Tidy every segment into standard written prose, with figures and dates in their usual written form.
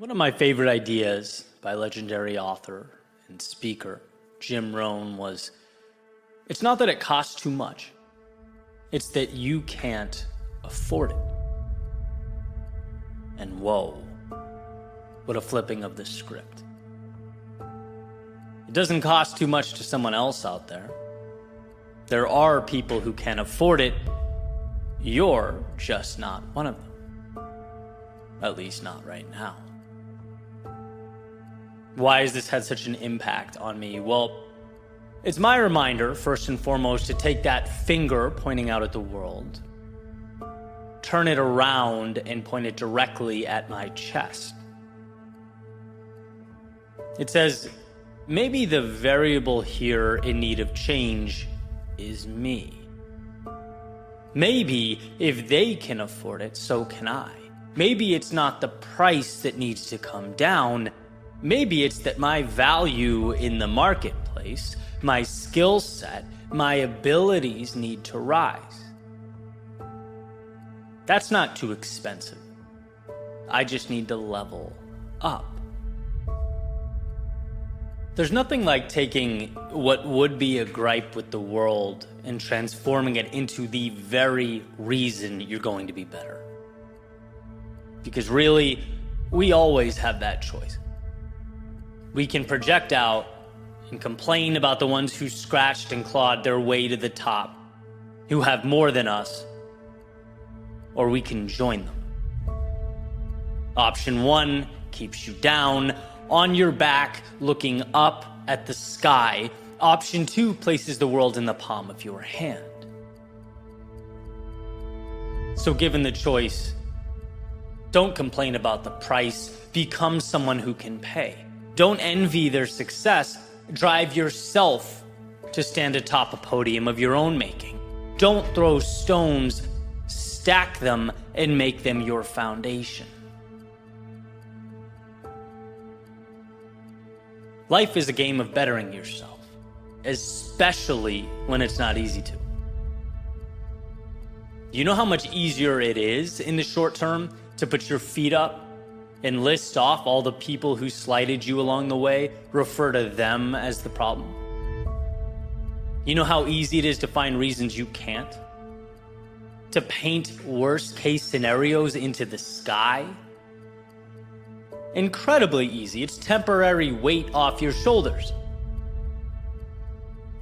One of my favorite ideas by legendary author and speaker Jim Rohn was, it's not that it costs too much, it's that you can't afford it. And whoa, what a flipping of the script. It doesn't cost too much to someone else out there. There are people who can afford it. You're just not one of them. At least not right now. Why has this had such an impact on me? Well, it's my reminder, first and foremost, to take that finger pointing out at the world, turn it around and point it directly at my chest. It says, maybe the variable here in need of change is me. Maybe if they can afford it, so can I. Maybe it's not the price that needs to come down. Maybe it's that my value in the marketplace, my skill set, my abilities need to rise. That's not too expensive. I just need to level up. There's nothing like taking what would be a gripe with the world and transforming it into the very reason you're going to be better. Because really, we always have that choice. We can project out and complain about the ones who scratched and clawed their way to the top, who have more than us, or we can join them. Option one keeps you down, on your back, looking up at the sky. Option two places the world in the palm of your hand. So given the choice, don't complain about the price, become someone who can pay. Don't envy their success, drive yourself to stand atop a podium of your own making. Don't throw stones, stack them and make them your foundation. Life is a game of bettering yourself, especially when it's not easy to. You know how much easier it is in the short term to put your feet up and list off all the people who slighted you along the way, refer to them as the problem? You know how easy it is to find reasons you can't? To paint worst case scenarios into the sky? Incredibly easy. It's temporary weight off your shoulders.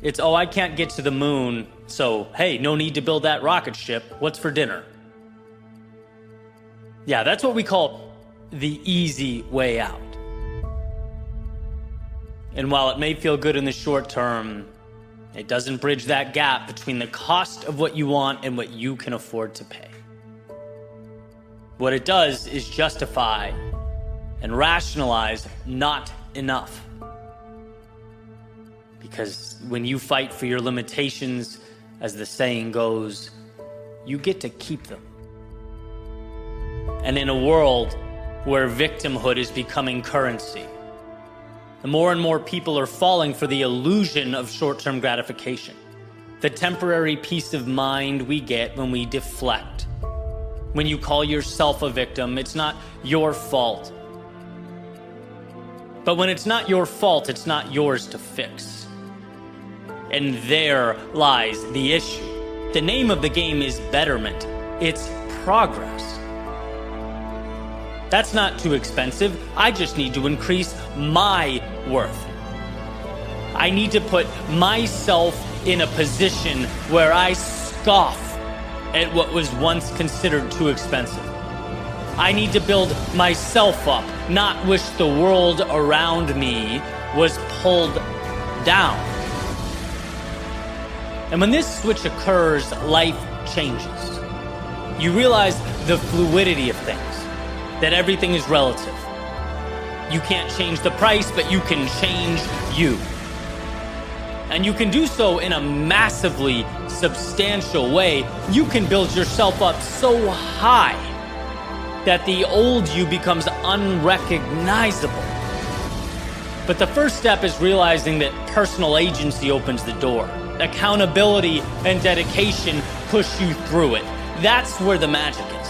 It's, oh, I can't get to the moon, so hey, no need to build that rocket ship. What's for dinner? Yeah, that's what we call the easy way out. And while it may feel good in the short term, it doesn't bridge that gap between the cost of what you want and what you can afford to pay. What it does is justify and rationalize not enough. Because when you fight for your limitations, as the saying goes, you get to keep them. And in a world where victimhood is becoming currency, and more people are falling for the illusion of short-term gratification, the temporary peace of mind we get when we deflect. When you call yourself a victim, it's not your fault. But when it's not your fault, it's not yours to fix. And there lies the issue. The name of the game is betterment. It's progress. That's not too expensive. I just need to increase my worth. I need to put myself in a position where I scoff at what was once considered too expensive. I need to build myself up, not wish the world around me was pulled down. And when this switch occurs, life changes. You realize the fluidity of things, that everything is relative. You can't change the price, but you can change you. And you can do so in a massively substantial way. You can build yourself up so high that the old you becomes unrecognizable. But the first step is realizing that personal agency opens the door. Accountability and dedication push you through it. That's where the magic is.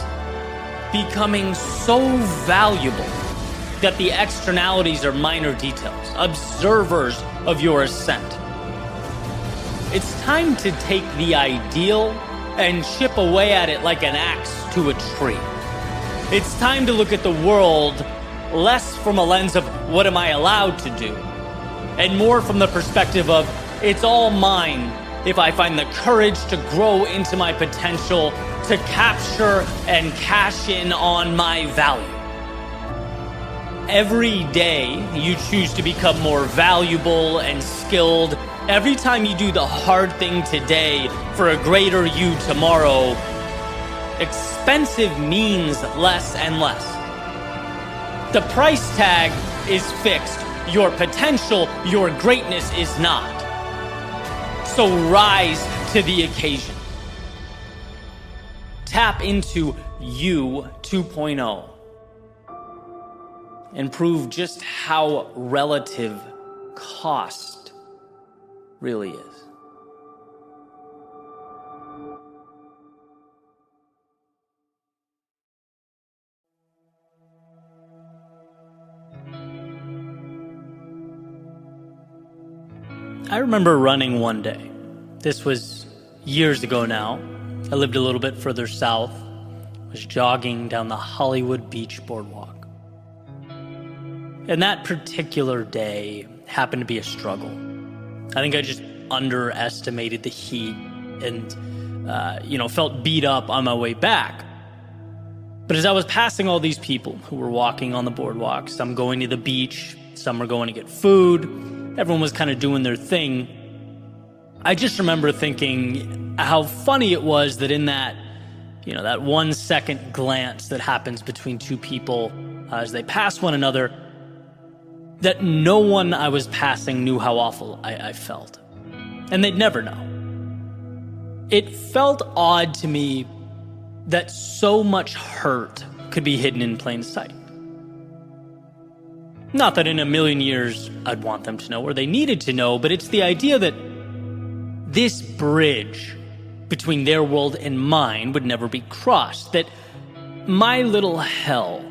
Becoming so valuable that the externalities are minor details, observers of your ascent. It's time to take the ideal and chip away at it like an axe to a tree. It's time to look at the world less from a lens of what am I allowed to do, and more from the perspective of it's all mine if I find the courage to grow into my potential, to capture and cash in on my value. Every day you choose to become more valuable and skilled. Every time you do the hard thing today for a greater you tomorrow, expensive means less and less. The price tag is fixed. Your potential, your greatness is not. So rise to the occasion. Tap into you 2.0 and prove just how relative cost really is. I remember running one day. This was years ago now. I lived a little bit further south. I was jogging down the Hollywood Beach boardwalk. And that particular day happened to be a struggle. I think I just underestimated the heat and, felt beat up on my way back. But as I was passing all these people who were walking on the boardwalk, some going to the beach, some were going to get food, everyone was kind of doing their thing, I just remember thinking how funny it was that in that, that 1 second glance that happens between two people as they pass one another, that no one I was passing knew how awful I felt. And they'd never know. It felt odd to me that so much hurt could be hidden in plain sight. Not that in a million years I'd want them to know or they needed to know, but it's the idea that this bridge between their world and mine would never be crossed, that my little hell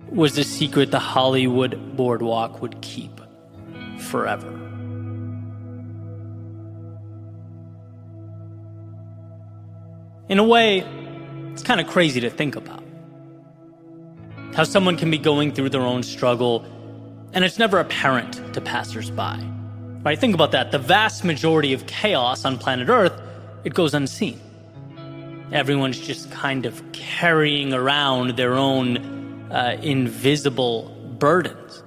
was a secret the Hollywood boardwalk would keep forever. In a way, it's kind of crazy to think about. How someone can be going through their own struggle and it's never apparent to passersby. Right? Think about that. The vast majority of chaos on planet Earth, it goes unseen. Everyone's just kind of carrying around their own invisible burdens.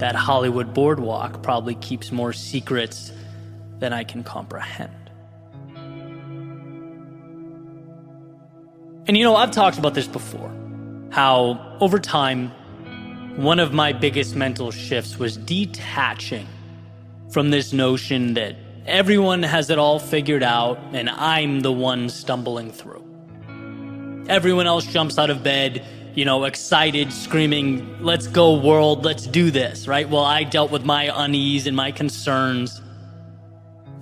That Hollywood boardwalk probably keeps more secrets than I can comprehend. And I've talked about this before, how over time, one of my biggest mental shifts was detaching from this notion that everyone has it all figured out and I'm the one stumbling through. Everyone else jumps out of bed, excited, screaming, "Let's go world, let's do this," right? Well, I dealt with my unease and my concerns.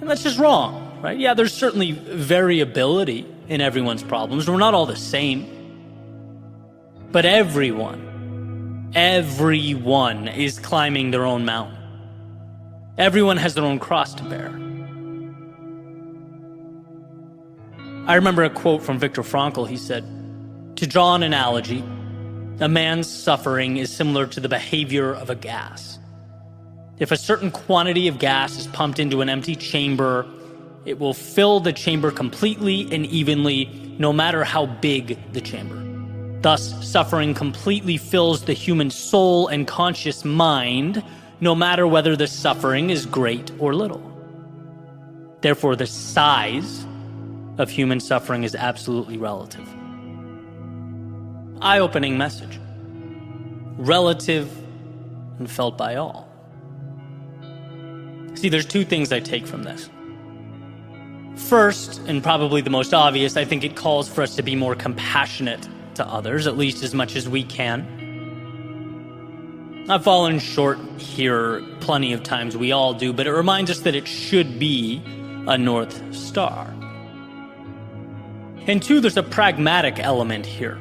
And that's just wrong, right? Yeah, there's certainly variability in everyone's problems. We're not all the same. But everyone is climbing their own mountain. Everyone has their own cross to bear. I remember a quote from Viktor Frankl. He said, "To draw an analogy, a man's suffering is similar to the behavior of a gas. If a certain quantity of gas is pumped into an empty chamber, it will fill the chamber completely and evenly, no matter how big the chamber. Thus, suffering completely fills the human soul and conscious mind, no matter whether the suffering is great or little. Therefore, the size of human suffering is absolutely relative." Eye-opening message. Relative and felt by all. See, there's two things I take from this. First, and probably the most obvious, I think it calls for us to be more compassionate to others, at least as much as we can. I've fallen short here plenty of times, we all do, but it reminds us that it should be a North Star. And two, there's a pragmatic element here.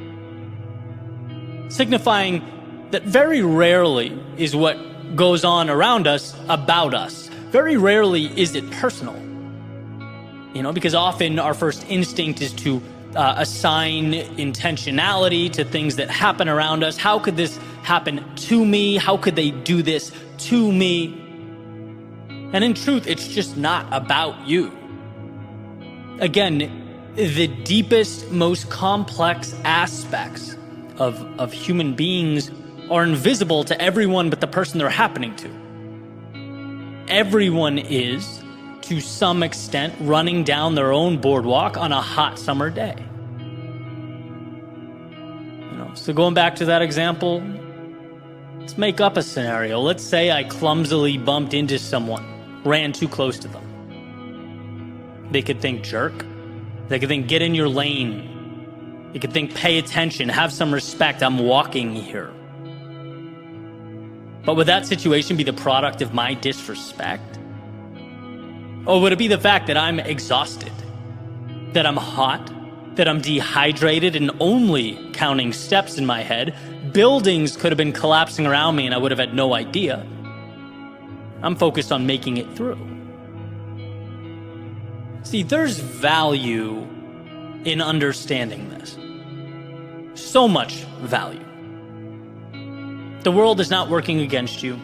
signifying that very rarely is what goes on around us about us. Very rarely is it personal. Because often our first instinct is to assign intentionality to things that happen around us. How could this happen to me? How could they do this to me? And in truth, it's just not about you. Again, the deepest, most complex aspects of human beings are invisible to everyone but the person they're happening to. Everyone is, to some extent, running down their own boardwalk on a hot summer day. So going back to that example, let's make up a scenario. Let's say I clumsily bumped into someone, ran too close to them. They could think jerk. They could think get in your lane. They could think pay attention, have some respect, I'm walking here. But would that situation be the product of my disrespect? Or would it be the fact that I'm exhausted, that I'm hot, that I'm dehydrated and only counting steps in my head? Buildings could have been collapsing around me and I would have had no idea. I'm focused on making it through. See, there's value in understanding this. So much value. The world is not working against you.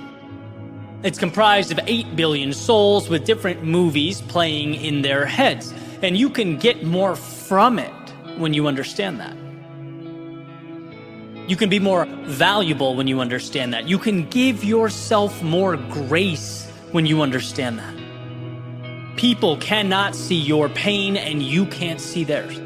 It's comprised of 8 billion souls with different movies playing in their heads. And you can get more from it when you understand that. You can be more valuable when you understand that. You can give yourself more grace when you understand that. People cannot see your pain and you can't see theirs.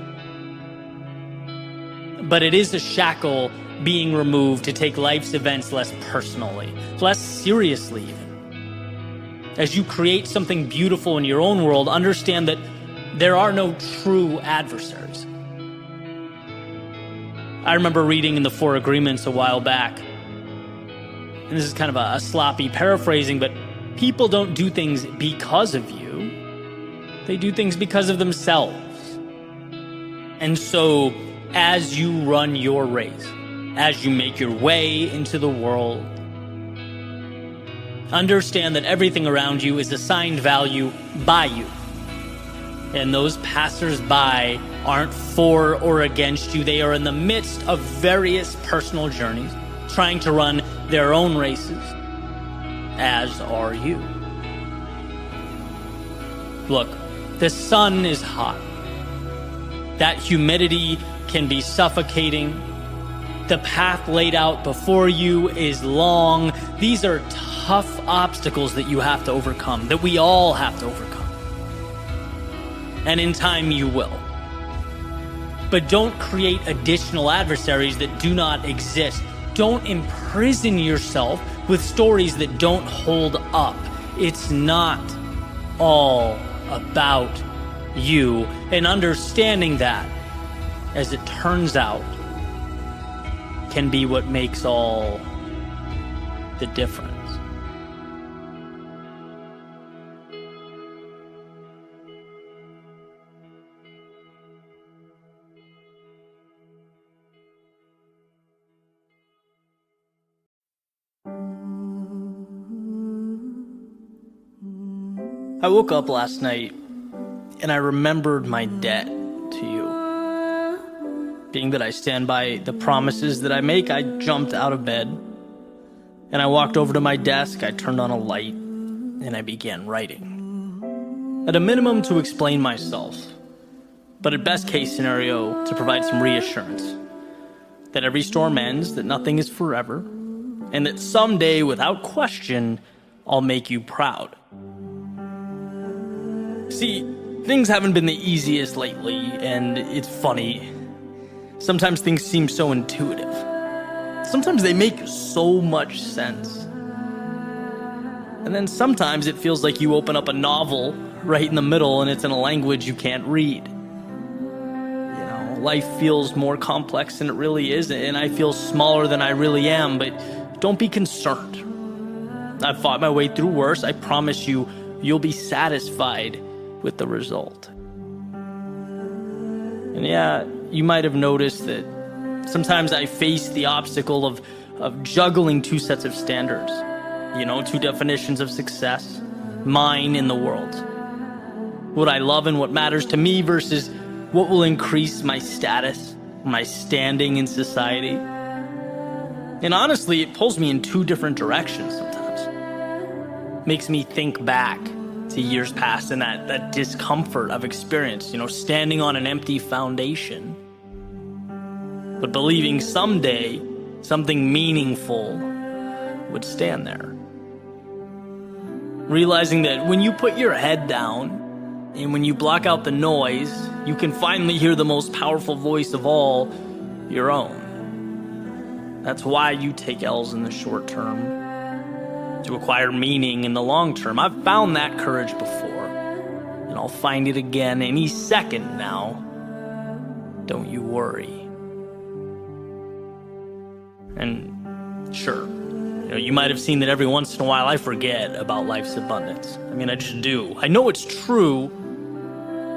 But it is a shackle being removed to take life's events less personally, less seriously even. As you create something beautiful in your own world, understand that there are no true adversaries. I remember reading in the Four Agreements a while back, and this is kind of a sloppy paraphrasing, but people don't do things because of you. They do things because of themselves. And so, as you run your race, as you make your way into the world, understand that everything around you is assigned value by you. And those passers-by aren't for or against you. They are in the midst of various personal journeys, trying to run their own races, as are you. Look, the sun is hot. That humidity can be suffocating. The path laid out before you is long. These are tough obstacles that you have to overcome, that we all have to overcome. And in time you will. But don't create additional adversaries that do not exist. Don't imprison yourself with stories that don't hold up. It's not all about you. And understanding that, as it turns out, can be what makes all the difference. I woke up last night and I remembered my debt to you. Being that I stand by the promises that I make, I jumped out of bed and I walked over to my desk, I turned on a light, and I began writing. At a minimum to explain myself, but at best case scenario to provide some reassurance. That every storm ends, that nothing is forever, and that someday, without question, I'll make you proud. See, things haven't been the easiest lately, and it's funny. Sometimes things seem so intuitive. Sometimes they make so much sense. And then sometimes it feels like you open up a novel right in the middle and it's in a language you can't read. You know, life feels more complex than it really is, and I feel smaller than I really am, but don't be concerned. I've fought my way through worse. I promise you, you'll be satisfied with the result. And yeah, you might have noticed that Sometimes I face the obstacle of juggling two sets of standards, two definitions of success, mine and the world. What I love and what matters to me versus what will increase my status, my standing in society. And honestly, it pulls me in two different directions sometimes. Makes me think back to years past and that discomfort I've experienced, standing on an empty foundation, but believing someday something meaningful would stand there. Realizing that when you put your head down and when you block out the noise, you can finally hear the most powerful voice of all, your own. That's why you take L's in the short term, to acquire meaning in the long term. I've found that courage before, and I'll find it again any second now. Don't you worry. And sure, you might have seen that every once in a while I forget about life's abundance. I just do. I know it's true,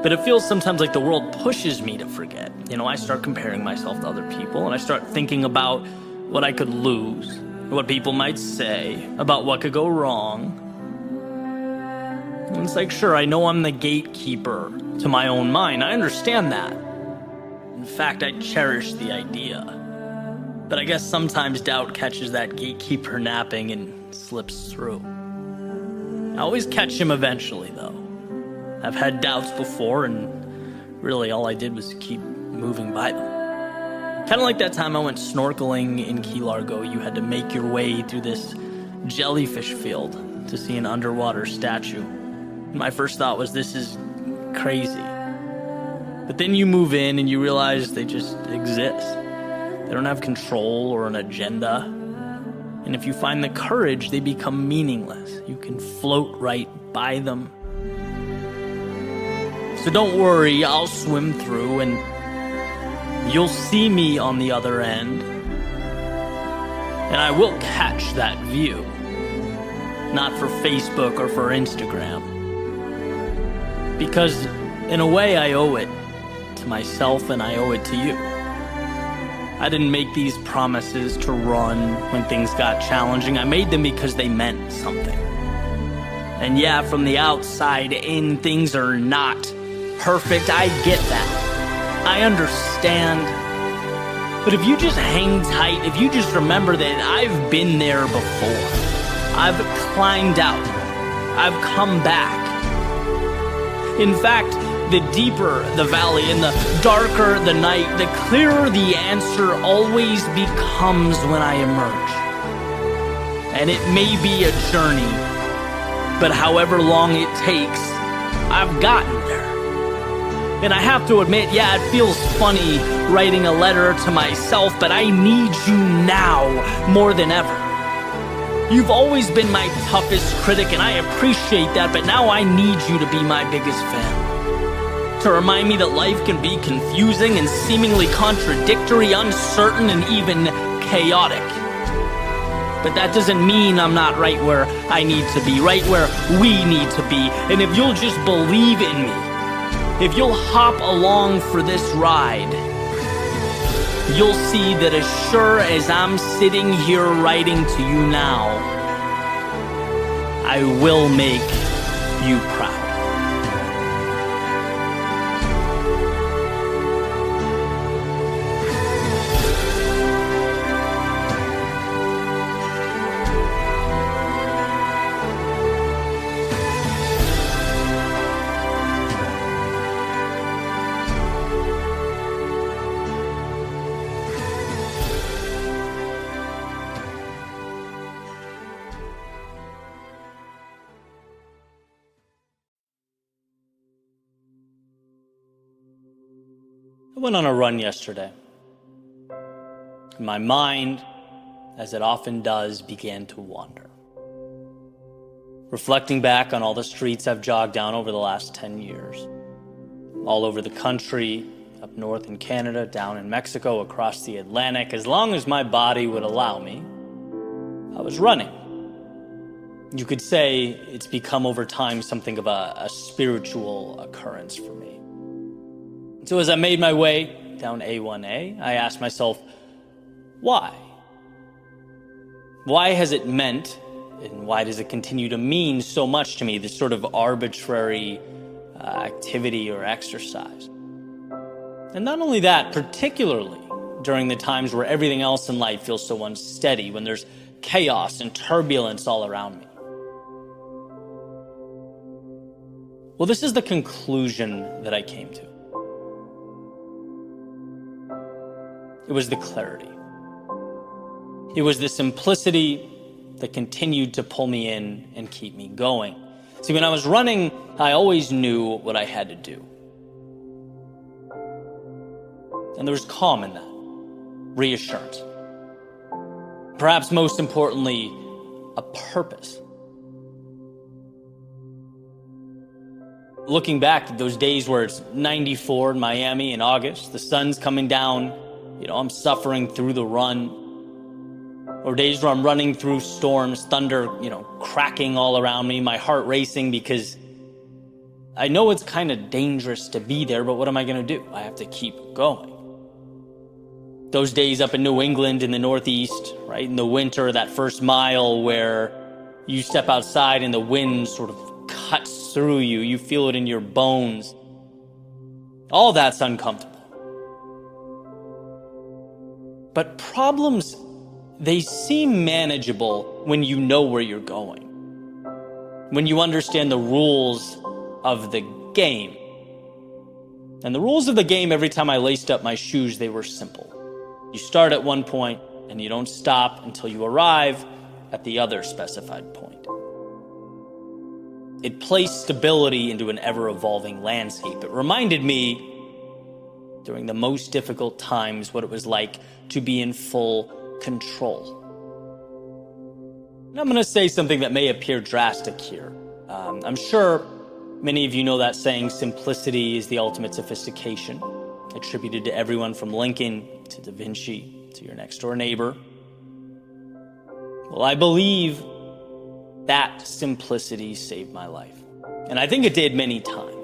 but it feels sometimes like the world pushes me to forget. I start comparing myself to other people, and I start thinking about what I could lose, what people might say, about what could go wrong. And it's like, sure, I know I'm the gatekeeper to my own mind. I understand that. In fact, I cherish the idea. But I guess sometimes doubt catches that gatekeeper napping and slips through. I always catch him eventually, though. I've had doubts before, and really all I did was keep moving by them. Kind of like that time I went snorkeling in Key Largo. You had to make your way through this jellyfish field to see an underwater statue. My first thought was, this is crazy. But then you move in and you realize they just exist. They don't have control or an agenda. And if you find the courage, they become meaningless. You can float right by them. So don't worry, I'll swim through and you'll see me on the other end. And I will catch that view. Not for Facebook or for Instagram. Because in a way I owe it to myself and I owe it to you. I didn't make these promises to run when things got challenging. I made them because they meant something. And yeah, from the outside in, things are not perfect. I get that. I understand. But if you just hang tight, if you just remember that I've been there before. I've climbed out. I've come back. In fact, the deeper the valley and the darker the night, the clearer the answer always becomes when I emerge. And it may be a journey, but however long it takes, I've gotten there. And I have to admit, yeah, it feels funny writing a letter to myself, but I need you now more than ever. You've always been my toughest critic, and I appreciate that, but now I need you to be my biggest fan. To remind me that life can be confusing and seemingly contradictory, uncertain, and even chaotic. But that doesn't mean I'm not right where I need to be, right where we need to be. And if you'll just believe in me, if you'll hop along for this ride, you'll see that as sure as I'm sitting here writing to you now, I will make you proud. I went on a run yesterday. My mind, as it often does, began to wander. Reflecting back on all the streets I've jogged down over the last 10 years. All over the country, up north in Canada, down in Mexico, across the Atlantic, as long as my body would allow me, I was running. You could say it's become over time something of a spiritual occurrence for me. So as I made my way down A1A, I asked myself, Why? Why has it meant, and why does it continue to mean so much to me, this sort of arbitrary activity or exercise? And not only that, particularly during the times where everything else in life feels so unsteady, when there's chaos and turbulence all around me. Well, this is the conclusion that I came to. It was the clarity. It was the simplicity that continued to pull me in and keep me going. See, when I was running, I always knew what I had to do. And there was calm in that, reassurance. Perhaps most importantly, a purpose. Looking back at those days where it's 94 in Miami in August, the sun's coming down, I'm suffering through the run, or days where I'm running through storms, thunder, cracking all around me, my heart racing because I know it's kind of dangerous to be there, but what am I going to do? I have to keep going. Those days up in New England in the Northeast, right, in the winter, that first mile where you step outside and the wind sort of cuts through you, you feel it in your bones. All that's uncomfortable. But problems, they seem manageable when you know where you're going, when you understand the rules of the game. And the rules of the game, every time I laced up my shoes, they were simple. You start at one point, and you don't stop until you arrive at the other specified point. It placed stability into an ever-evolving landscape. It reminded me, during the most difficult times, what it was like to be in full control. And I'm going to say something that may appear drastic here. I'm sure many of you know that saying, simplicity is the ultimate sophistication, attributed to everyone from Lincoln to Da Vinci to your next door neighbor. Well, I believe that simplicity saved my life. And I think it did many times.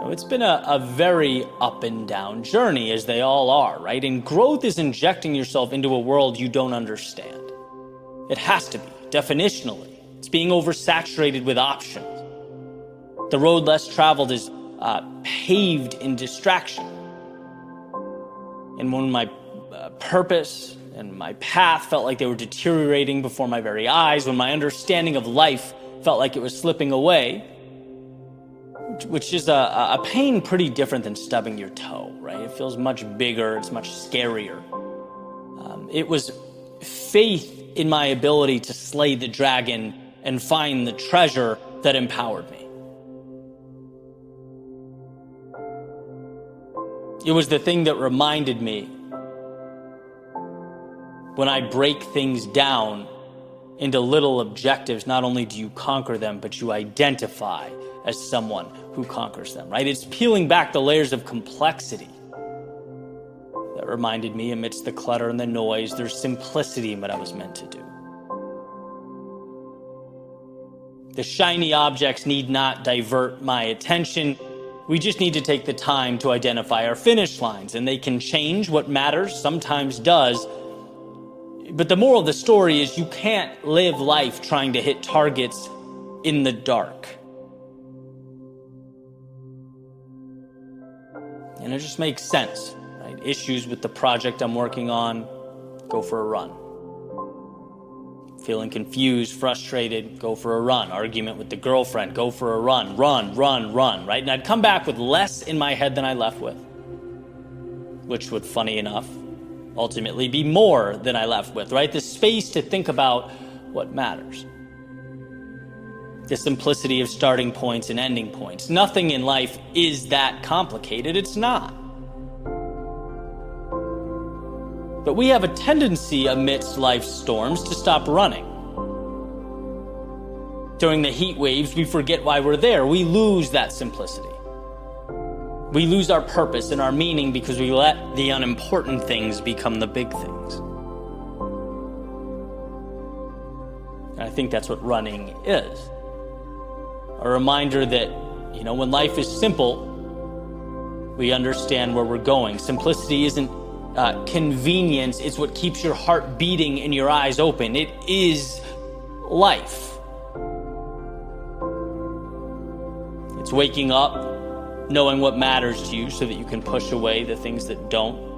It's been a very up and down journey, as they all are, right? And growth is injecting yourself into a world you don't understand. It has to be, definitionally. It's being oversaturated with options. The road less traveled is paved in distraction. And when my purpose and my path felt like they were deteriorating before my very eyes, when my understanding of life felt like it was slipping away, which is a pain pretty different than stubbing your toe, right? It feels much bigger, it's much scarier. It was faith in my ability to slay the dragon and find the treasure that empowered me. It was the thing that reminded me, when I break things down into little objectives, not only do you conquer them, but you identify as someone who conquers them, right? It's peeling back the layers of complexity that reminded me, amidst the clutter and the noise, there's simplicity in what I was meant to do. The shiny objects need not divert my attention. We just need to take the time to identify our finish lines, and they can change. What matters sometimes does. But the moral of the story is you can't live life trying to hit targets in the dark. And it just makes sense, right? Issues with the project I'm working on, go for a run. Feeling confused, frustrated, go for a run. Argument with the girlfriend, go for a run. Run, right? And I'd come back with less in my head than I left with, which would, funny enough, ultimately be more than I left with, right? The space to think about what matters. The simplicity of starting points and ending points. Nothing in life is that complicated. It's not. But we have a tendency amidst life's storms to stop running. During the heat waves, we forget why we're there. We lose that simplicity. We lose our purpose and our meaning because we let the unimportant things become the big things. And I think that's what running is. A reminder that, when life is simple, We understand where we're going. Simplicity isn't convenience, it's what keeps your heart beating and your eyes open. It is life. It's waking up, knowing what matters to you so that you can push away the things that don't.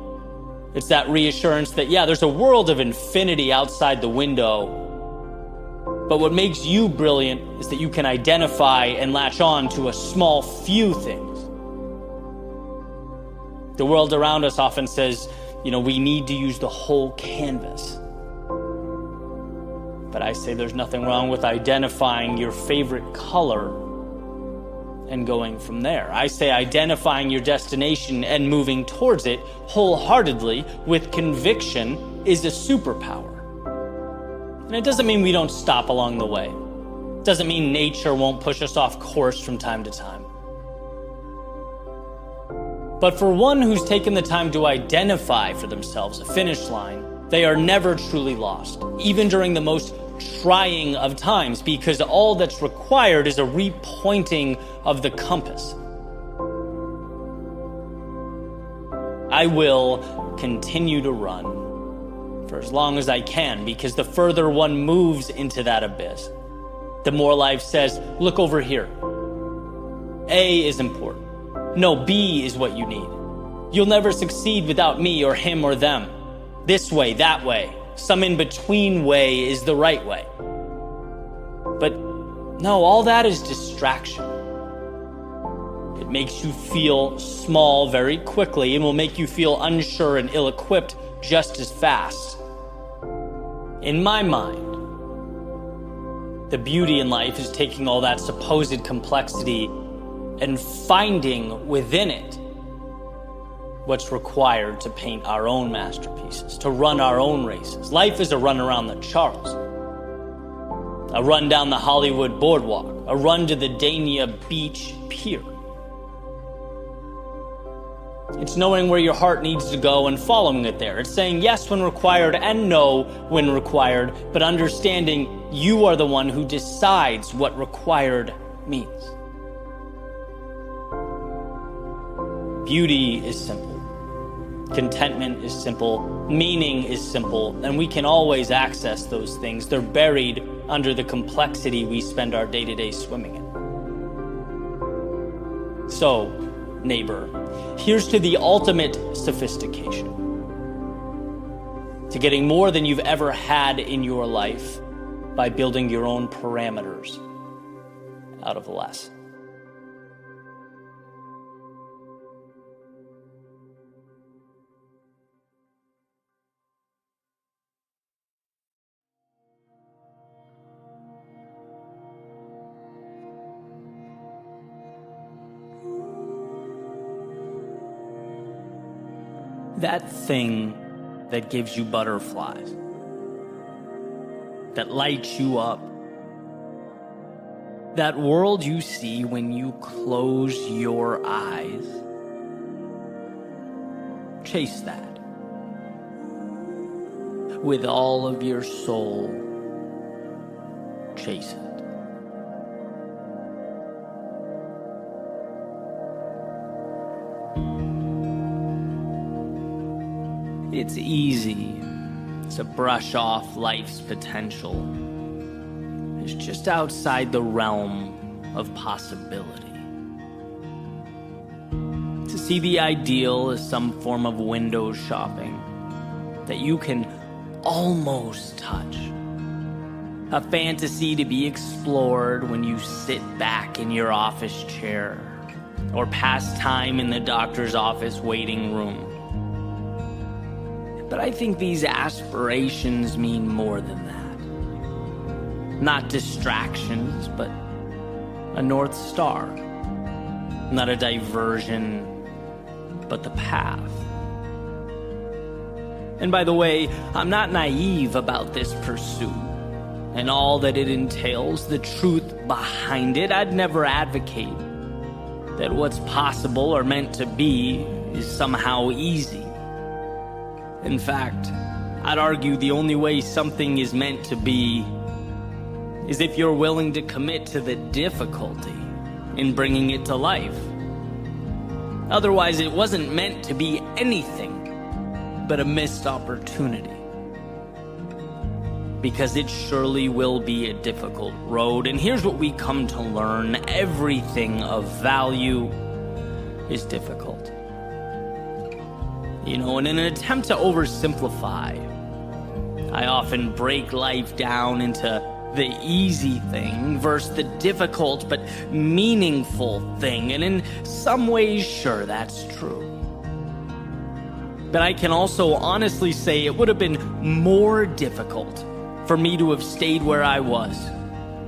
It's that reassurance that, yeah, there's a world of infinity outside the window, but what makes you brilliant is that you can identify and latch on to a small few things. The world around us often says, we need to use the whole canvas. But I say there's nothing wrong with identifying your favorite color and going from there. I say identifying your destination and moving towards it wholeheartedly with conviction is a superpower. And it doesn't mean we don't stop along the way. It doesn't mean nature won't push us off course from time to time. But for one who's taken the time to identify for themselves a finish line, they are never truly lost, even during the most trying of times, because all that's required is a repointing of the compass. I will continue to run for as long as I can, because the further one moves into that abyss, the more life says, look over here. A is important. No, B is what you need. You'll never succeed without me or him or them. This way, that way. Some in-between way is the right way. But no, all that is distraction. It makes you feel small very quickly and will make you feel unsure and ill-equipped just as fast. In my mind, the beauty in life is taking all that supposed complexity and finding within it what's required to paint our own masterpieces, to run our own races. Life is a run around the Charles, a run down the Hollywood boardwalk, a run to the Dania Beach Pier. It's knowing where your heart needs to go and following it there. It's saying yes when required and no when required, but understanding you are the one who decides what required means. Beauty is simple. Contentment is simple. Meaning is simple. And we can always access those things. They're buried under the complexity we spend our day-to-day swimming in. So, neighbor, here's to the ultimate sophistication. To getting more than you've ever had in your life by building your own parameters out of less. That thing that gives you butterflies, that lights you up, that world you see when you close your eyes, chase that with all of your soul. Chase it. It's easy to brush off life's potential. It's just outside the realm of possibility. To see the ideal as some form of window shopping that you can almost touch. A fantasy to be explored when you sit back in your office chair or pass time in the doctor's office waiting room. But I think these aspirations mean more than that. Not distractions, but a North Star. Not a diversion, but the path. And by the way, I'm not naive about this pursuit and all that it entails, the truth behind it. I'd never advocate that what's possible or meant to be is somehow easy. In fact, I'd argue the only way something is meant to be is if you're willing to commit to the difficulty in bringing it to life. Otherwise, it wasn't meant to be anything but a missed opportunity. Because it surely will be a difficult road. And here's what we come to learn: everything of value is difficult. You know, in an attempt to oversimplify, I often break life down into the easy thing versus the difficult but meaningful thing. And in some ways, sure, that's true. But I can also honestly say it would have been more difficult for me to have stayed where I was,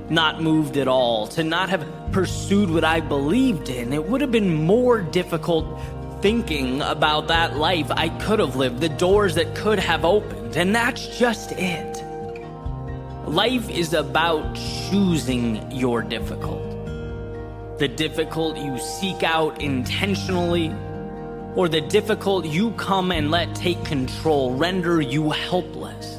not moved at all, to not have pursued what I believed in. It would have been more difficult thinking about that life I could have lived, the doors that could have opened, and that's just it. Life is about choosing your difficult. The difficult you seek out intentionally, or the difficult you come and let take control, render you helpless.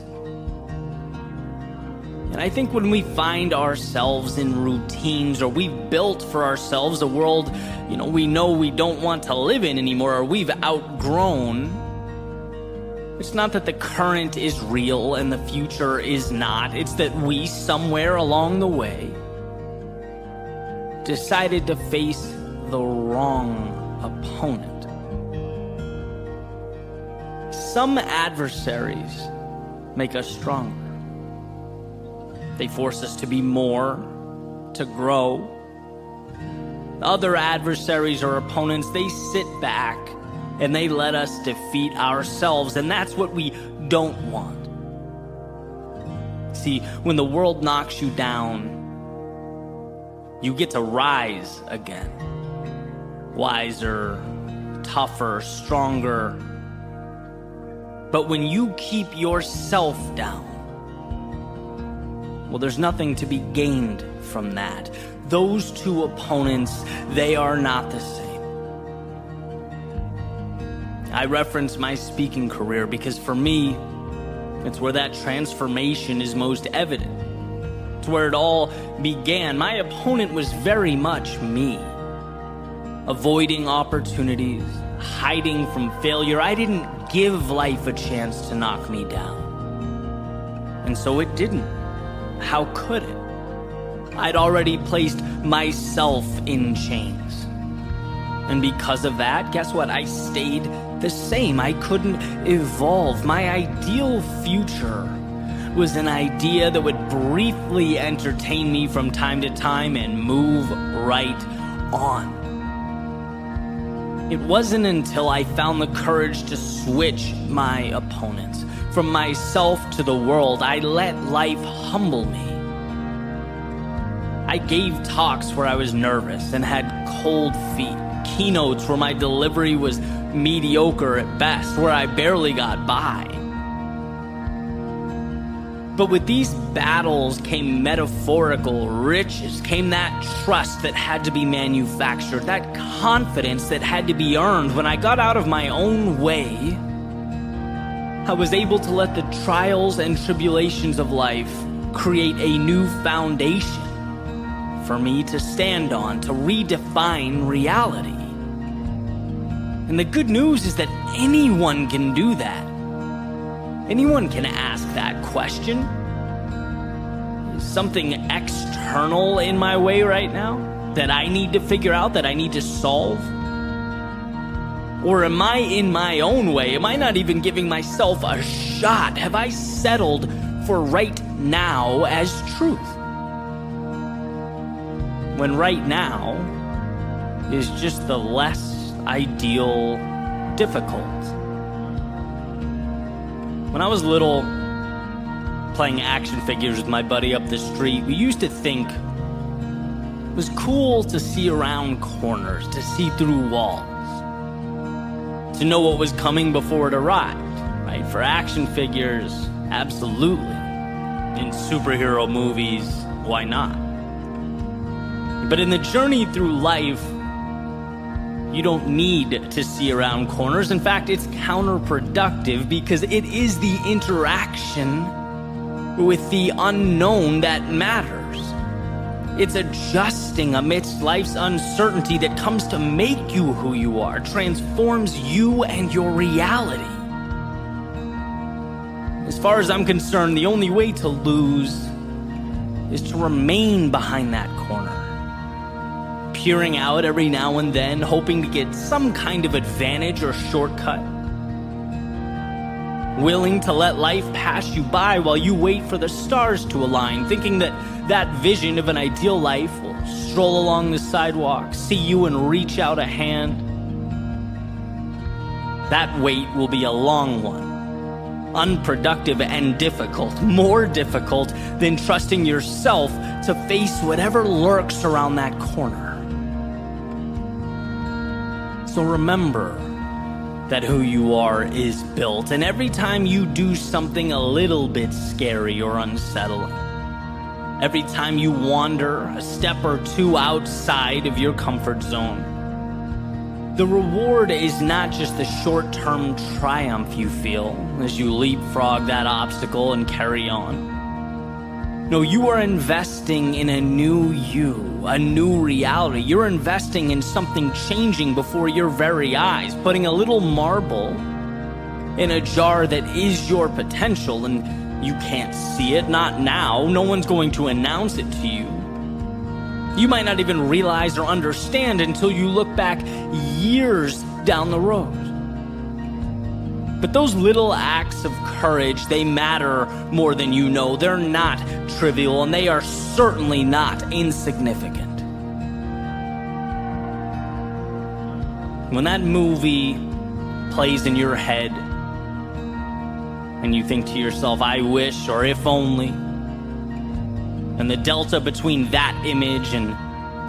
And I think when we find ourselves in routines, or we've built for ourselves a world, we know we don't want to live in anymore, or we've outgrown, it's not that the current is real and the future is not. It's that we, somewhere along the way, decided to face the wrong opponent. Some adversaries make us stronger. They force us to be more, to grow. Other adversaries or opponents, they sit back and they let us defeat ourselves, and that's what we don't want. See, when the world knocks you down, you get to rise again. Wiser, tougher, stronger. But when you keep yourself down, well, there's nothing to be gained from that. Those two opponents, they are not the same. I reference my speaking career because for me, it's where that transformation is most evident. It's where it all began. My opponent was very much me. Avoiding opportunities, hiding from failure. I didn't give life a chance to knock me down. And so it didn't. How could it? I'd already placed myself in chains. And because of that, guess what? I stayed the same. I couldn't evolve. My ideal future was an idea that would briefly entertain me from time to time and move right on. It wasn't until I found the courage to switch my opponents. From myself to the world, I let life humble me. I gave talks where I was nervous and had cold feet. Keynotes where my delivery was mediocre at best, where I barely got by. But with these battles came metaphorical riches, came that trust that had to be manufactured, that confidence that had to be earned. When I got out of my own way, I was able to let the trials and tribulations of life create a new foundation for me to stand on, to redefine reality. And the good news is that anyone can do that. Anyone can ask that question. Is something external in my way right now that I need to figure out, that I need to solve? Or am I in my own way? Am I not even giving myself a shot? Have I settled for right now as truth? When right now is just the less ideal difficult. When I was little, playing action figures with my buddy up the street, we used to think it was cool to see around corners, to see through walls, to know what was coming before it arrived, right? For action figures, absolutely. In superhero movies, why not? But in the journey through life, you don't need to see around corners. In fact, it's counterproductive because it is the interaction with the unknown that matters. It's adjusting amidst life's uncertainty that comes to make you who you are, transforms you and your reality. As far as I'm concerned, the only way to lose is to remain behind that corner, peering out every now and then, hoping to get some kind of advantage or shortcut, willing to let life pass you by while you wait for the stars to align, thinking that that vision of an ideal life will stroll along the sidewalk, see you and reach out a hand. That wait will be a long one, unproductive and difficult, more difficult than trusting yourself to face whatever lurks around that corner. So remember that who you are is built, and every time you do something a little bit scary or unsettling, every time you wander a step or two outside of your comfort zone, the reward is not just the short-term triumph you feel as you leapfrog that obstacle and carry on. No, you are investing in a new you, a new reality. You're investing in something changing before your very eyes, putting a little marble in a jar that is your potential, and you can't see it, not now. No one's going to announce it to you. You might not even realize or understand until you look back years down the road. But those little acts of courage, they matter more than you know. They're not trivial, and they are certainly not insignificant. When that movie plays in your head, and you think to yourself, I wish, or if only, and the delta between that image and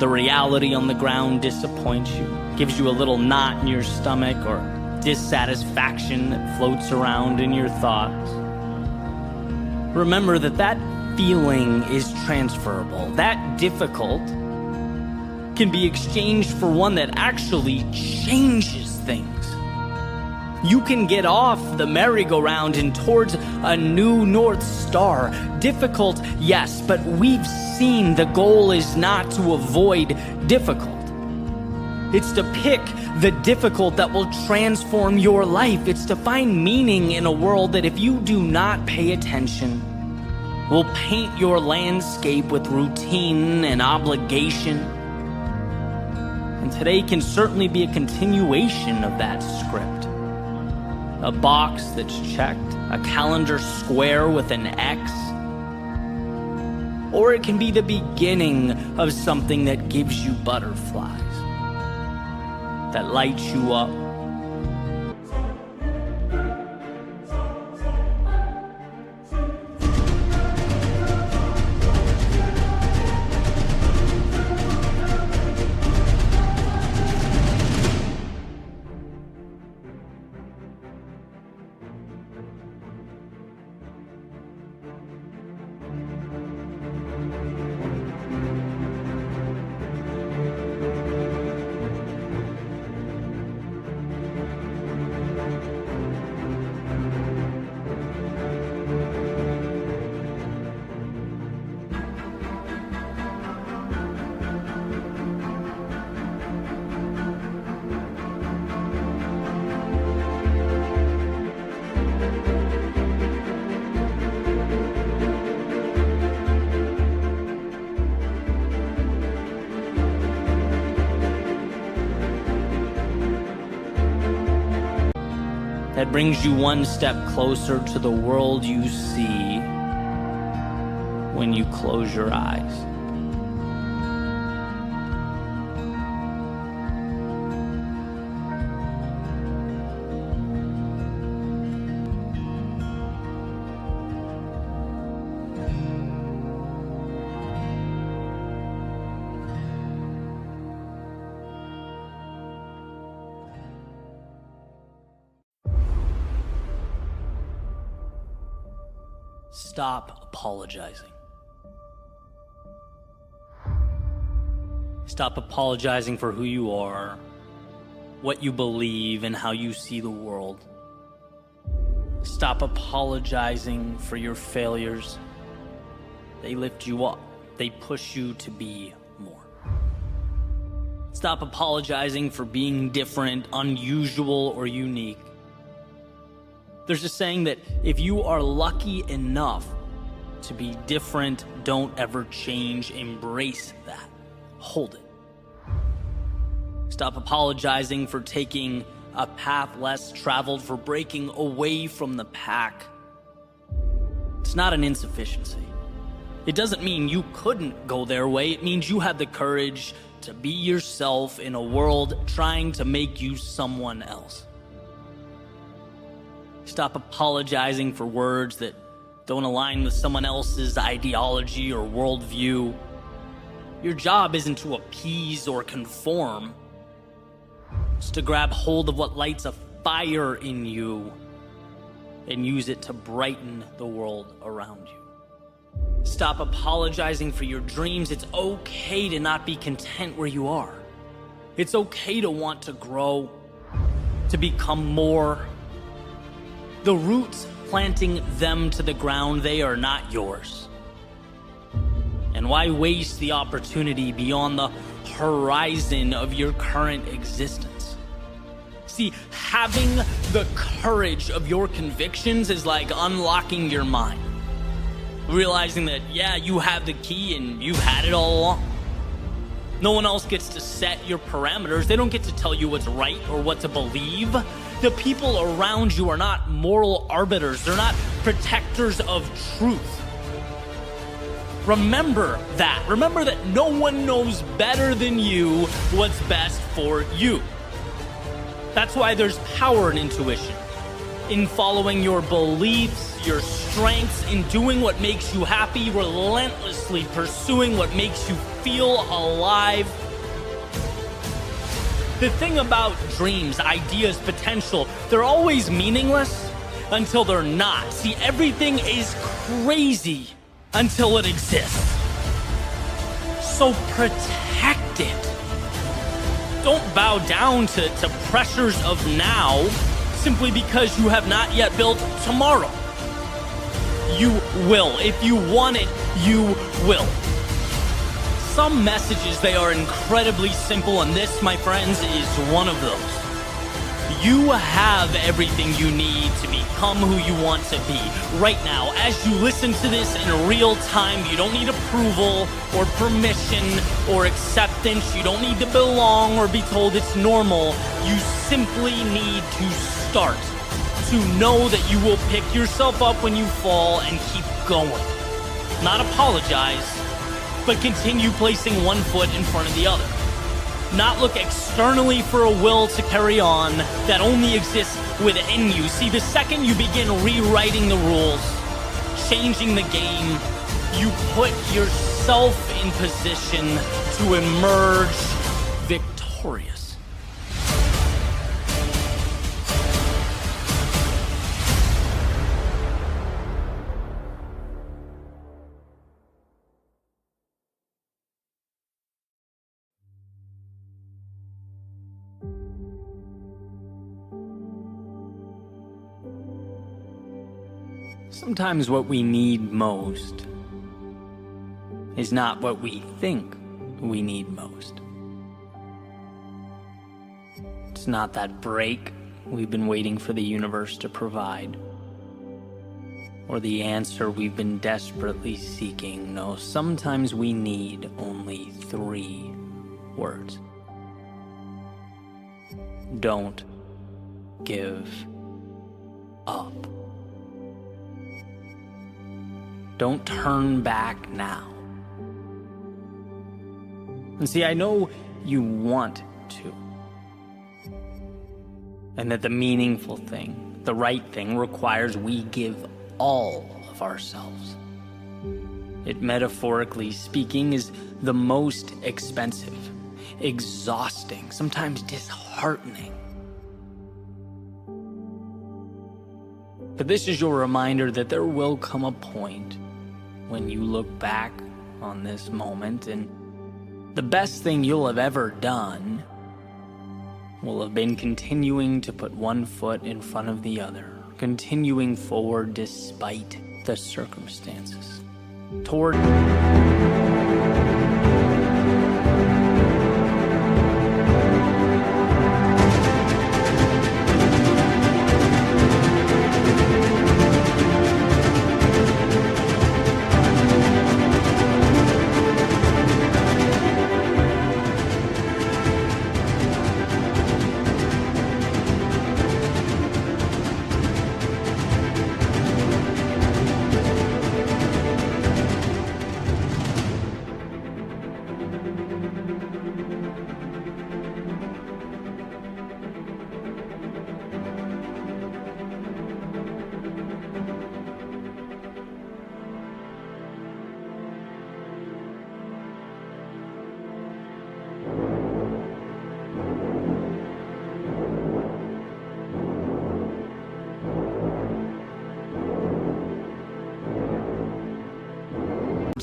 the reality on the ground disappoints you, gives you a little knot in your stomach or dissatisfaction that floats around in your thoughts, remember that that feeling is transferable. That difficult can be exchanged for one that actually changes things. You can get off the merry-go-round and towards a new North Star. Difficult, yes, but we've seen the goal is not to avoid difficult. It's to pick the difficult that will transform your life. It's to find meaning in a world that, if you do not pay attention, will paint your landscape with routine and obligation. And today can certainly be a continuation of that script. A box that's checked, a calendar square with an X. Or it can be the beginning of something that gives you butterflies, that lights you up. That brings you one step closer to the world you see when you close your eyes. Stop apologizing. Stop apologizing for who you are, what you believe, and how you see the world. Stop apologizing for your failures. They lift you up. they push you to be more. Stop apologizing for being different, unusual, or unique. There's a saying that if you are lucky enough to be different, don't ever change. Embrace that. Hold it. Stop apologizing for taking a path less traveled, for breaking away from the pack. It's not an insufficiency. It doesn't mean you couldn't go their way. It means you had the courage to be yourself in a world trying to make you someone else. Stop apologizing for words that don't align with someone else's ideology or worldview. Your job isn't to appease or conform. It's to grab hold of what lights a fire in you and use it to brighten the world around you. Stop apologizing for your dreams. It's okay to not be content where you are. It's okay to want to grow, to become more. The roots planting them to the ground, they are not yours. And why waste the opportunity beyond the horizon of your current existence? See, having the courage of your convictions is like unlocking your mind. Realizing that, yeah, you have the key and you've had it all along. No one else gets to set your parameters. They don't get to tell you what's right or what to believe. The people around you are not moral arbiters. They're not protectors of truth. Remember that. Remember that no one knows better than you what's best for you. That's why there's power in intuition, in following your beliefs, your strengths, in doing what makes you happy, relentlessly pursuing what makes you feel alive. The thing about dreams, ideas, potential, they're always meaningless until they're not. See, everything is crazy until it exists. So protect it. Don't bow down to pressures of now simply because you have not yet built tomorrow. You will. If you want it, you will. Some messages, they are incredibly simple, and this, my friends, is one of those. You have everything you need to become who you want to be. Right now, as you listen to this in real time, you don't need approval or permission or acceptance. You don't need to belong or be told it's normal. You simply need to start. To know that you will pick yourself up when you fall and keep going. Not apologize, but continue placing one foot in front of the other. Not look externally for a will to carry on that only exists within you. See, the second you begin rewriting the rules, changing the game, you put yourself in position to emerge victorious. Sometimes what we need most is not what we think we need most. It's not that break we've been waiting for the universe to provide, or the answer we've been desperately seeking. No, sometimes we need only 3 words. Don't give up. Don't turn back now. And see, I know you want to. And that the meaningful thing, the right thing, requires we give all of ourselves. It, metaphorically speaking, is the most expensive, exhausting, sometimes disheartening. But this is your reminder that there will come a point when you look back on this moment and the best thing you'll have ever done will have been continuing to put one foot in front of the other, continuing forward despite the circumstances, toward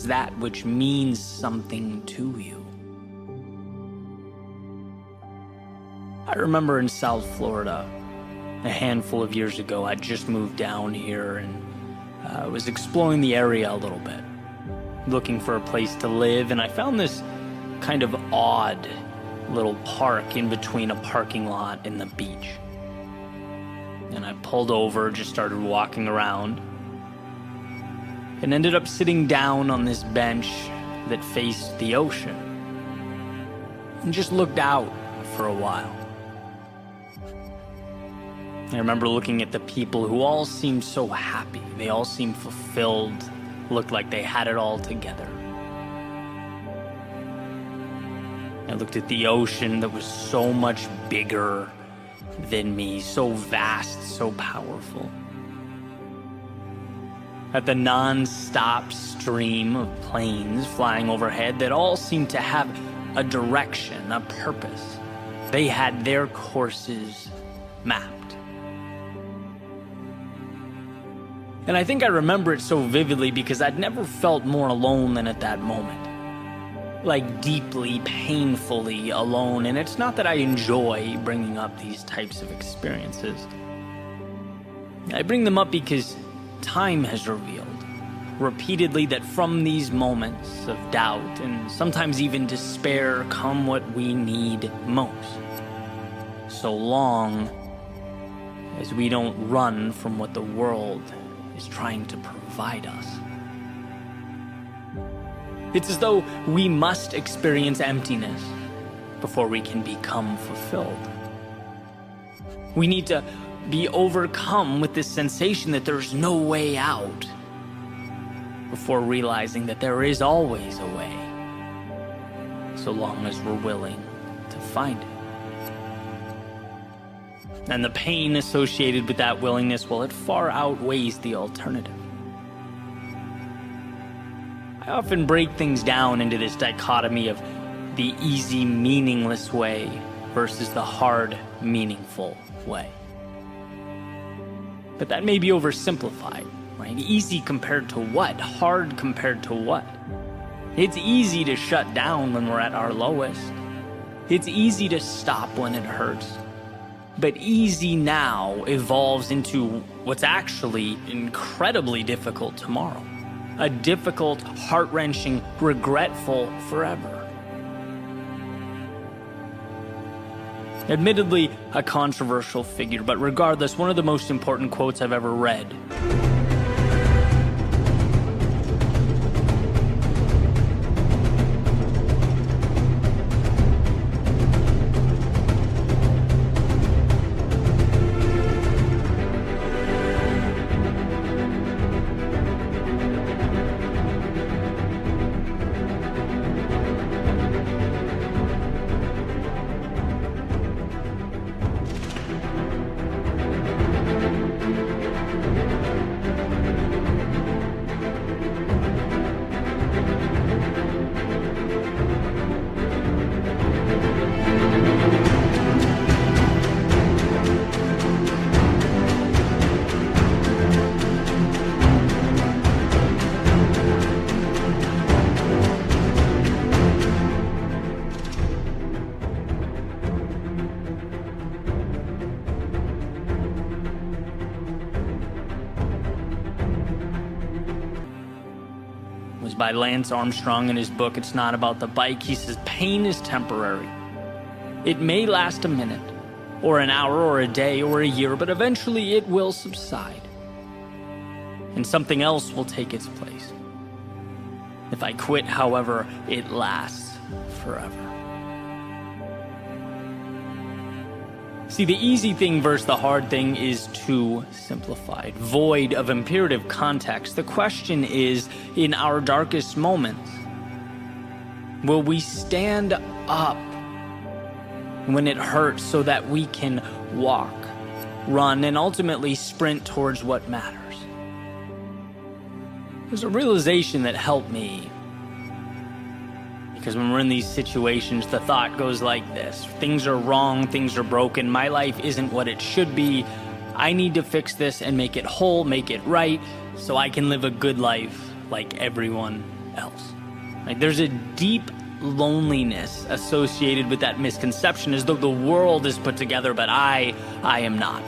that which means something to you. I remember in South Florida, a handful of years ago, I just moved down here and was exploring the area a little bit, looking for a place to live, and I found this kind of odd little park in between a parking lot and the beach. And I pulled over, just started walking around, and ended up sitting down on this bench that faced the ocean and just looked out for a while. I remember looking at the people who all seemed so happy. They all seemed fulfilled, looked like they had it all together. I looked at the ocean that was so much bigger than me, so vast, so powerful. At the non-stop stream of planes flying overhead that all seemed to have a direction, a purpose. They had their courses mapped. And I think I remember it so vividly because I'd never felt more alone than at that moment. Like deeply, painfully alone. And it's not that I enjoy bringing up these types of experiences. I bring them up because time has revealed repeatedly that from these moments of doubt and sometimes even despair come what we need most. So long as we don't run from what the world is trying to provide us. It's as though we must experience emptiness before we can become fulfilled. We need to be overcome with this sensation that there's no way out before realizing that there is always a way, so long as we're willing to find it. And the pain associated with that willingness, well, it far outweighs the alternative. I often break things down into this dichotomy of the easy, meaningless way versus the hard, meaningful way. But that may be oversimplified, right? Easy compared to what? Hard compared to what? It's easy to shut down when we're at our lowest. It's easy to stop when it hurts. But easy now evolves into what's actually incredibly difficult tomorrow. A difficult, heart-wrenching, regretful forever. Admittedly, a controversial figure, but regardless, one of the most important quotes I've ever read. Was by Lance Armstrong in his book, It's Not About the Bike. He says, pain is temporary. It may last a minute, or an hour, or a day, or a year, but eventually it will subside. And something else will take its place. If I quit, however, it lasts forever. See, the easy thing versus the hard thing is too simplified, void of imperative context. The question is, in our darkest moments, will we stand up when it hurts so that we can walk, run, and ultimately sprint towards what matters? There's a realization that helped me. Because when we're in these situations, the thought goes like this. Things are wrong, things are broken, my life isn't what it should be. I need to fix this and make it whole, make it right, so I can live a good life like everyone else. Like, there's a deep loneliness associated with that misconception, as though the world is put together, but I am not.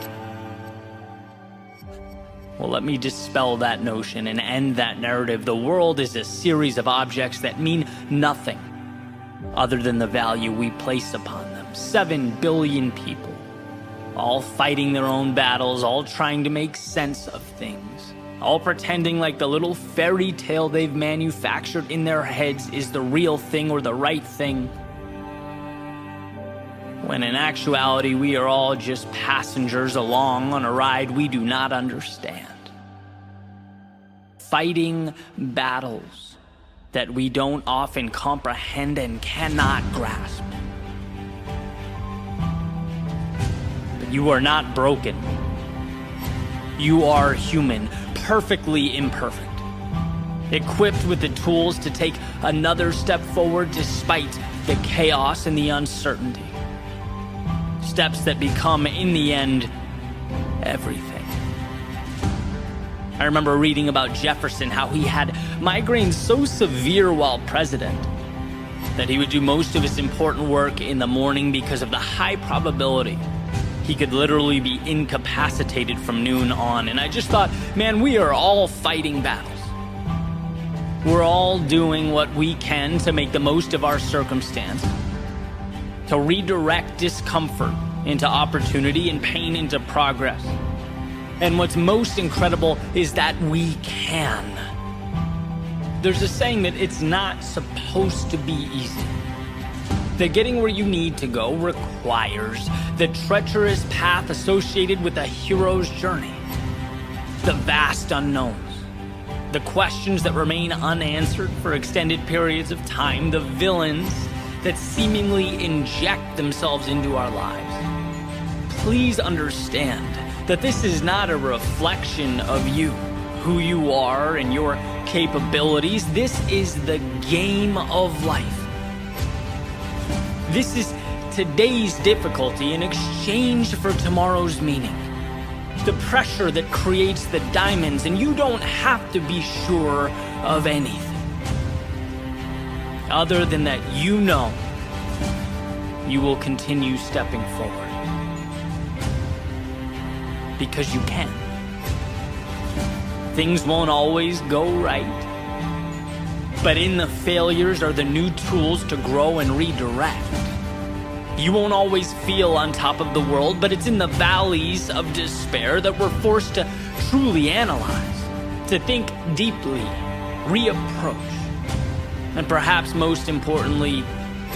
Well, let me dispel that notion and end that narrative. The world is a series of objects that mean nothing other than the value we place upon them. 7 billion people, all fighting their own battles, all trying to make sense of things, all pretending like the little fairy tale they've manufactured in their heads is the real thing or the right thing, when in actuality we are all just passengers along on a ride we do not understand, fighting battles that we don't often comprehend and cannot grasp. But you are not broken. You are human, perfectly imperfect, equipped with the tools to take another step forward despite the chaos and the uncertainty. Steps that become, in the end, everything. I remember reading about Jefferson, how he had migraines so severe while president that he would do most of his important work in the morning because of the high probability he could literally be incapacitated from noon on. And I just thought, man, we are all fighting battles. We're all doing what we can to make the most of our circumstance, to redirect discomfort into opportunity and pain into progress. And what's most incredible is that we can. There's a saying that it's not supposed to be easy. That getting where you need to go requires the treacherous path associated with a hero's journey, the vast unknowns, the questions that remain unanswered for extended periods of time, the villains that seemingly inject themselves into our lives. Please understand that this is not a reflection of you, who you are and your capabilities. This is the game of life. This is today's difficulty in exchange for tomorrow's meaning. The pressure that creates the diamonds, and you don't have to be sure of anything other than that you know you will continue stepping forward. Because you can. Things won't always go right, but in the failures are the new tools to grow and redirect. You won't always feel on top of the world, but it's in the valleys of despair that we're forced to truly analyze, to think deeply, reapproach. And perhaps most importantly,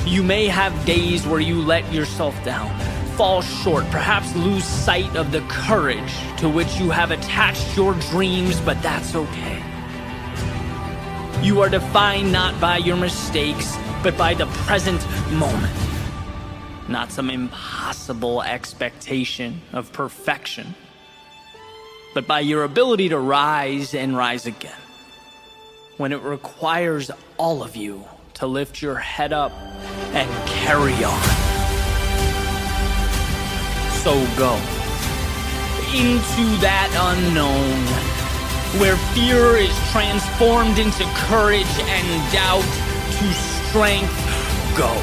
you may have days where you let yourself down, fall short, perhaps lose sight of the courage to which you have attached your dreams, but that's okay. You are defined not by your mistakes, but by the present moment. Not some impossible expectation of perfection, but by your ability to rise and rise again, when it requires all of you to lift your head up and carry on. So go into that unknown, where fear is transformed into courage and doubt to strength. Go.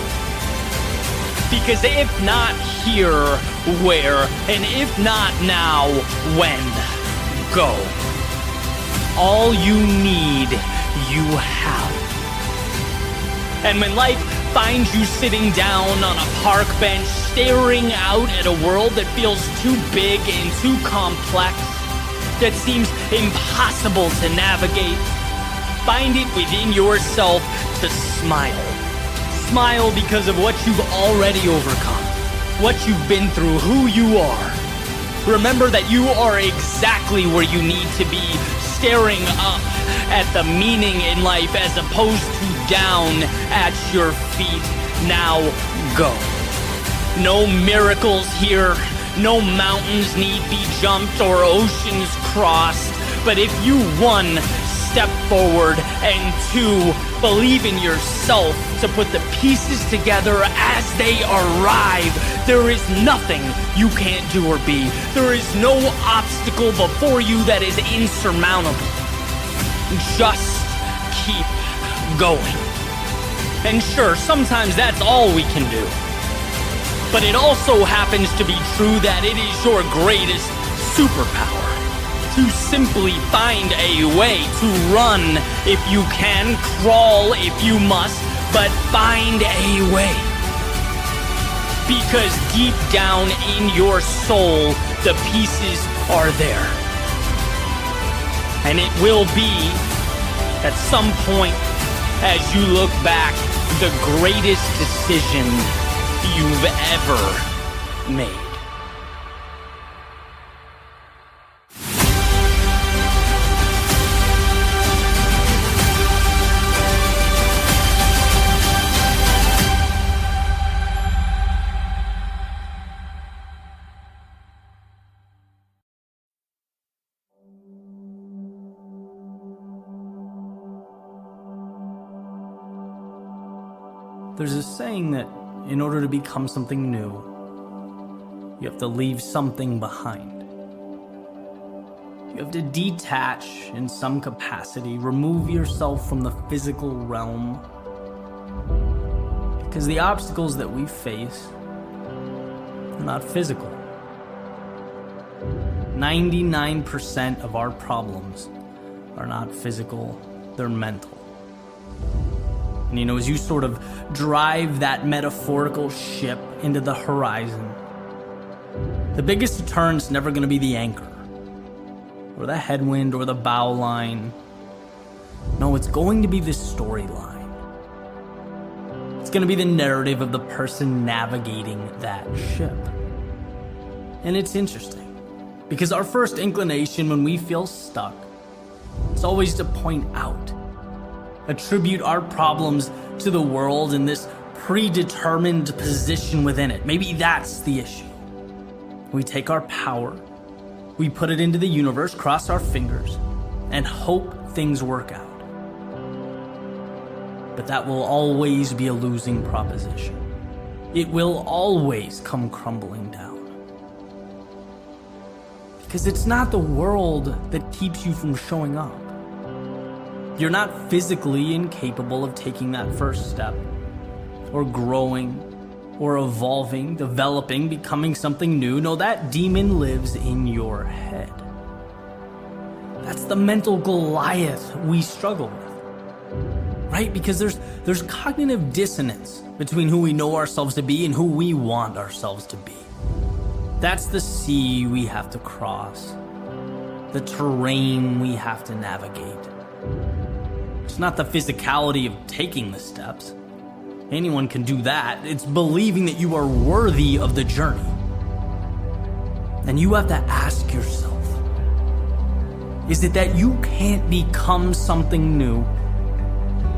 Because if not here, where? And if not now, when? Go. All you need, you have. And when life finds you sitting down on a park bench, staring out at a world that feels too big and too complex, that seems impossible to navigate, find it within yourself to smile. Smile because of what you've already overcome, what you've been through, who you are. Remember that you are exactly where you need to be, staring up at the meaning in life as opposed to down at your feet. Now go. No miracles here, no mountains need be jumped or oceans crossed. But if you, 1, step forward, and 2, believe in yourself to put the pieces together as they arrive, there is nothing you can't do or be. There is no obstacle before you that is insurmountable. Just keep going. And sure, sometimes that's all we can do. But it also happens to be true that it is your greatest superpower to simply find a way to run if you can, crawl if you must, but find a way. Because deep down in your soul, the pieces are there. And it will be, at some point, as you look back, the greatest decision you've ever made. There's a saying that in order to become something new, you have to leave something behind. You have to detach in some capacity, remove yourself from the physical realm. Because the obstacles that we face are not physical. 99% of our problems are not physical, they're mental. And as you sort of drive that metaphorical ship into the horizon, the biggest deterrent's never going to be the anchor, or the headwind, or the bow line. No, it's going to be the storyline. It's going to be the narrative of the person navigating that ship. And it's interesting, because our first inclination when we feel stuck is always to point out, attribute our problems to the world and this predetermined position within it. Maybe that's the issue. We take our power, we put it into the universe, cross our fingers, and hope things work out. But that will always be a losing proposition. It will always come crumbling down. Because it's not the world that keeps you from showing up. You're not physically incapable of taking that first step, or growing, or evolving, developing, becoming something new. No, that demon lives in your head. That's the mental Goliath we struggle with, right? Because there's cognitive dissonance between who we know ourselves to be and who we want ourselves to be. That's the sea we have to cross, the terrain we have to navigate. It's not the physicality of taking the steps. Anyone can do that. It's believing that you are worthy of the journey. And you have to ask yourself, is it that you can't become something new?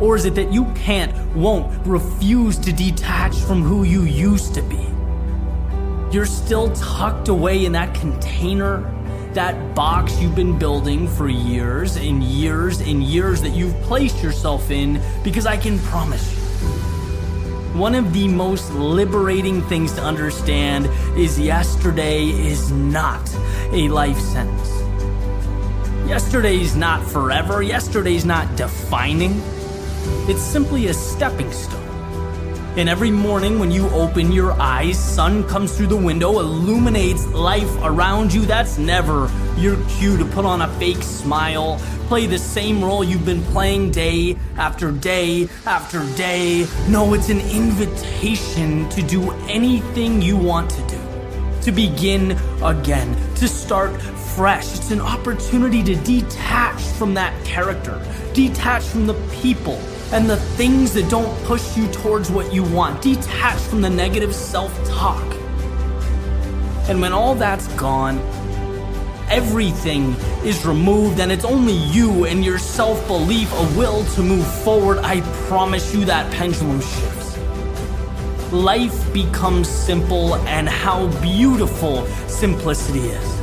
Or is it that you can't, won't, refuse to detach from who you used to be? You're still tucked away in that container, that box you've been building for years and years and years that you've placed yourself in, because I can promise you, one of the most liberating things to understand is yesterday is not a life sentence. Yesterday's not forever. Yesterday's not defining. It's simply a stepping stone. And every morning when you open your eyes, sun comes through the window, illuminates life around you. That's never your cue to put on a fake smile, play the same role you've been playing day after day after day. No, it's an invitation to do anything you want to do, to begin again, to start fresh. It's an opportunity to detach from that character, detach from the people and the things that don't push you towards what you want. Detach from the negative self-talk. And when all that's gone, everything is removed, and it's only you and your self-belief, a will to move forward. I promise you that pendulum shifts. Life becomes simple, and how beautiful simplicity is.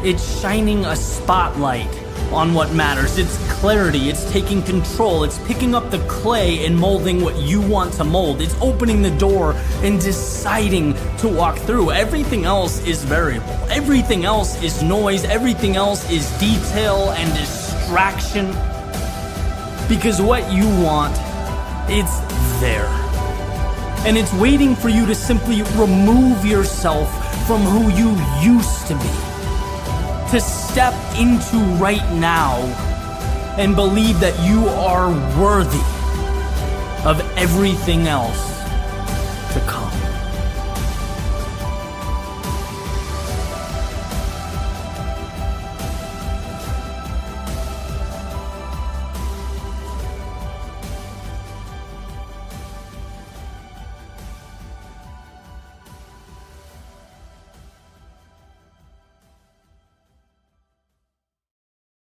It's shining a spotlight on what matters. It's clarity. It's taking control. It's picking up the clay and molding what you want to mold. It's opening the door and deciding to walk through. Everything else is variable. Everything else is noise. Everything else is detail and distraction. Because what you want It's there. And it's waiting for you to simply remove yourself from who you used to be. To step into right now and believe that you are worthy of everything else to come.